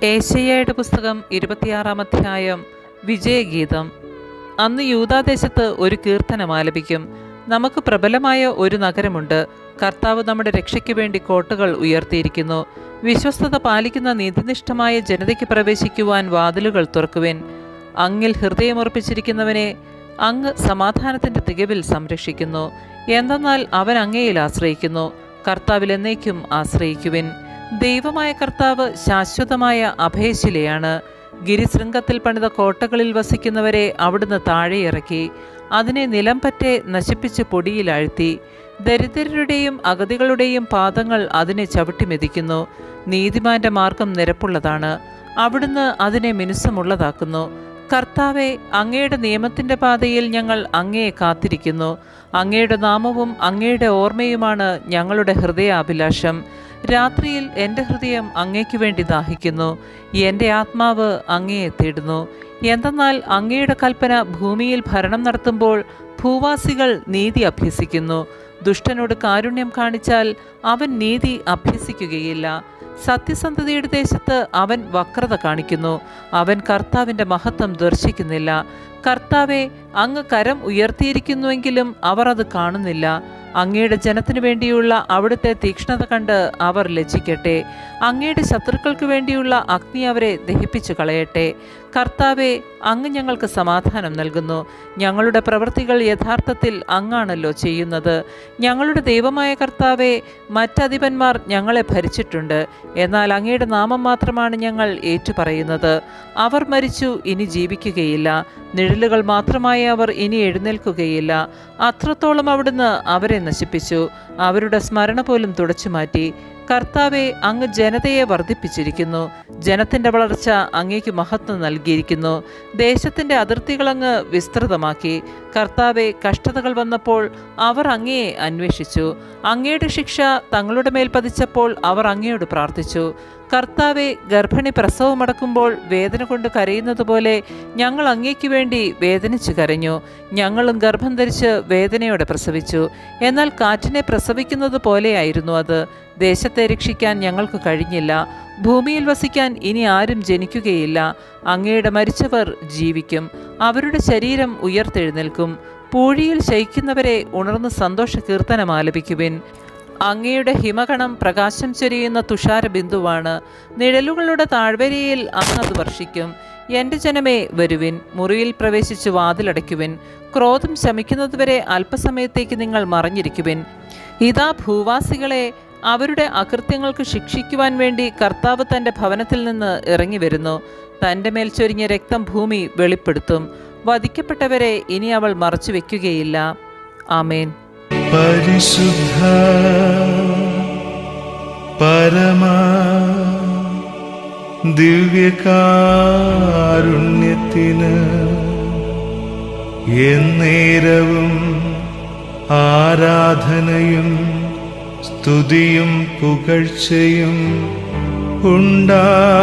ഏശയ്യായുടെ പുസ്തകം 26-ാം അധ്യായം. വിജയഗീതം. അന്ന് യൂദാദേശത്ത് ഒരു കീർത്തനം ആലപിക്കും. നമുക്ക് പ്രബലമായ ഒരു നഗരമുണ്ട്. കർത്താവ് നമ്മുടെ രക്ഷയ്ക്ക് വേണ്ടി കോട്ടകൾ ഉയർത്തിയിരിക്കുന്നു. വിശ്വസ്തത പാലിക്കുന്ന നീതിനിഷ്ഠമായ ജനതയ്ക്ക് പ്രവേശിക്കുവാൻ വാതിലുകൾ തുറക്കുവിൻ. അങ്ങിൽ ഹൃദയമുറപ്പിച്ചിരിക്കുന്നവനെ അങ്ങ് സമാധാനത്തിൻ്റെ തികവിൽ സംരക്ഷിക്കുന്നു. എന്തെന്നാൽ അവൻ അങ്ങയിൽ ആശ്രയിക്കുന്നു. കർത്താവിൽ എന്നേക്കും ആശ്രയിക്കുവിൻ. ദൈവമായ കർത്താവ് ശാശ്വതമായ അഭയശിലയാണ്. ഗിരിശൃംഗത്തിൽ പണിത കോട്ടകളിൽ വസിക്കുന്നവരെ അവിടുന്ന് താഴെ ഇറക്കി. അതിനെ നിലംപറ്റെ നശിപ്പിച്ച് പൊടിയിലാഴ്ത്തി. ദരിദ്രരുടെയും അഗതികളുടെയും പാദങ്ങൾ അതിനെ ചവിട്ടിമെതിക്കുന്നു. നീതിമാന്റെ മാർഗം നിരപ്പുള്ളതാണ്. അവിടുന്ന് അതിനെ മിനുസമുള്ളതാക്കുന്നു. കർത്താവെ, അങ്ങയുടെ നിയമത്തിൻ്റെ പാതയിൽ ഞങ്ങൾ അങ്ങയെ കാത്തിരിക്കുന്നു. അങ്ങയുടെ നാമവും അങ്ങയുടെ ഓർമ്മയുമാണ് ഞങ്ങളുടെ ഹൃദയാഭിലാഷം. രാത്രിയിൽ എൻ്റെ ഹൃദയം അങ്ങയ്ക്ക് വേണ്ടി ദാഹിക്കുന്നു. എൻ്റെ ആത്മാവ് അങ്ങയെ തേടുന്നു. എന്തെന്നാൽ അങ്ങയുടെ കൽപ്പന ഭൂമിയിൽ ഭരണം നടത്തുമ്പോൾ ഭൂവാസികൾ നീതി അഭ്യസിക്കുന്നു. ദുഷ്ടനോട് കാരുണ്യം കാണിച്ചാൽ അവൻ നീതി അഭ്യസിക്കുകയില്ല. സത്യസന്ധതയുടെ ദേശത്ത് അവൻ വക്രത കാണിക്കുന്നു. അവൻ കർത്താവിൻ്റെ മഹത്വം ദർശിക്കുന്നില്ല. കർത്താവെ, അങ്ങ് കരം ഉയർത്തിയിരിക്കുന്നുവെങ്കിലും അവർ അത് കാണുന്നില്ല. അങ്ങയുടെ ജനത്തിനു വേണ്ടിയുള്ള അവിടുത്തെ തീക്ഷ്ണത കണ്ട് അവർ ലജ്ജിക്കട്ടെ. അങ്ങയുടെ ശത്രുക്കൾക്ക് വേണ്ടിയുള്ള അഗ്നി അവരെ ദഹിപ്പിച്ചു കളയട്ടെ. കർത്താവെ, അങ്ങ് ഞങ്ങൾക്ക് സമാധാനം നൽകുന്നു. ഞങ്ങളുടെ പ്രവൃത്തികൾ യഥാർത്ഥത്തിൽ അങ്ങാണല്ലോ ചെയ്യുന്നത്. ഞങ്ങളുടെ ദൈവമായ കർത്താവെ, മറ്റധിപന്മാർ ഞങ്ങളെ ഭരിച്ചിട്ടുണ്ട്. എന്നാൽ അങ്ങയുടെ നാമം മാത്രമാണ് ഞങ്ങൾ ഏറ്റുപറയുന്നത്. അവർ മരിച്ചു, ഇനി ജീവിക്കുകയില്ല. നിഴലുകൾ മാത്രമായി അവർ ഇനി എഴുന്നേൽക്കുകയില്ല. അത്രത്തോളം അവിടുന്ന് അവരെ നശിപ്പിച്ചു. അവരുടെ സ്മരണ പോലും തുടച്ചു മാറ്റി. കർത്താവെ, അങ്ങ് ജനതയെ വർദ്ധിപ്പിച്ചിരിക്കുന്നു. ജനത്തിൻ്റെ വളർച്ച അങ്ങേക്ക് മഹത്വം നൽകിയിരിക്കുന്നു. ദേശത്തിൻ്റെ അതിർത്തികൾ അങ്ങ് വിസ്തൃതമാക്കി. കർത്താവെ, കഷ്ടതകൾ വന്നപ്പോൾ അവർ അങ്ങയെ അന്വേഷിച്ചു. അങ്ങയുടെ ശിക്ഷ തങ്ങളുടെ മേൽ പതിച്ചപ്പോൾ അവർ അങ്ങയോട് പ്രാർത്ഥിച്ചു. കർത്താവെ, ഗർഭിണി പ്രസവമടക്കുമ്പോൾ വേദന കൊണ്ട് കരയുന്നത് പോലെ ഞങ്ങൾ അങ്ങേക്ക് വേണ്ടി വേദനിച്ചു കരഞ്ഞു. ഞങ്ങളും ഗർഭം ധരിച്ച് വേദനയോടെ പ്രസവിച്ചു. എന്നാൽ കാറ്റിനെ പ്രസവിക്കുന്നത് പോലെയായിരുന്നു അത്. ദേശത്തെ രക്ഷിക്കാൻ ഞങ്ങൾക്ക് കഴിഞ്ഞില്ല. ഭൂമിയിൽ വസിക്കാൻ ഇനി ആരും ജനിക്കുകയില്ല. അങ്ങയുടെ മരിച്ചവർ ജീവിക്കും. അവരുടെ ശരീരം ഉയർത്തെഴുന്നേൽക്കും. പൂഴിയിൽ ശയിക്കുന്നവരെ ഉണർന്ന് സന്തോഷ കീർത്തനം ആലപിക്കുവിൻ. അങ്ങയുടെ ഹിമകണം പ്രകാശം ചൊരിയുന്ന തുഷാര ബിന്ദുവാണ്. നിഴലുകളുടെ താഴ്വരയിൽ അങ്ങത് വർഷിക്കും. എൻ്റെ ജനമേ, വരുവിൻ. മുറിയിൽ പ്രവേശിച്ച് വാതിലടയ്ക്കുവിൻ. ക്രോധം ശമിക്കുന്നതുവരെ അല്പസമയത്തേക്ക് നിങ്ങൾ മറഞ്ഞിരിക്കുവിൻ. ഇതാ, ഭൂവാസികളെ അവരുടെ അകൃത്യങ്ങൾക്ക് ശിക്ഷിക്കുവാൻ വേണ്ടി കർത്താവ് തൻ്റെ ഭവനത്തിൽ നിന്ന് ഇറങ്ങി വരുന്നു. തൻ്റെ മേൽ ചൊരിഞ്ഞ രക്തം ഭൂമി വെളിപ്പെടുത്തും. വധിക്കപ്പെട്ടവരെ ഇനി അവൾ മറച്ചു വെക്കുകയില്ല. ആമേൻ. പരിശുദ്ധ പരമ ദിവ്യകാരുണ്യത്തിന് എന്നേരവും ആരാധനയും സ്തുതിയും പുകഴ്ചയും ഉണ്ടായിരിക്കട്ടെ.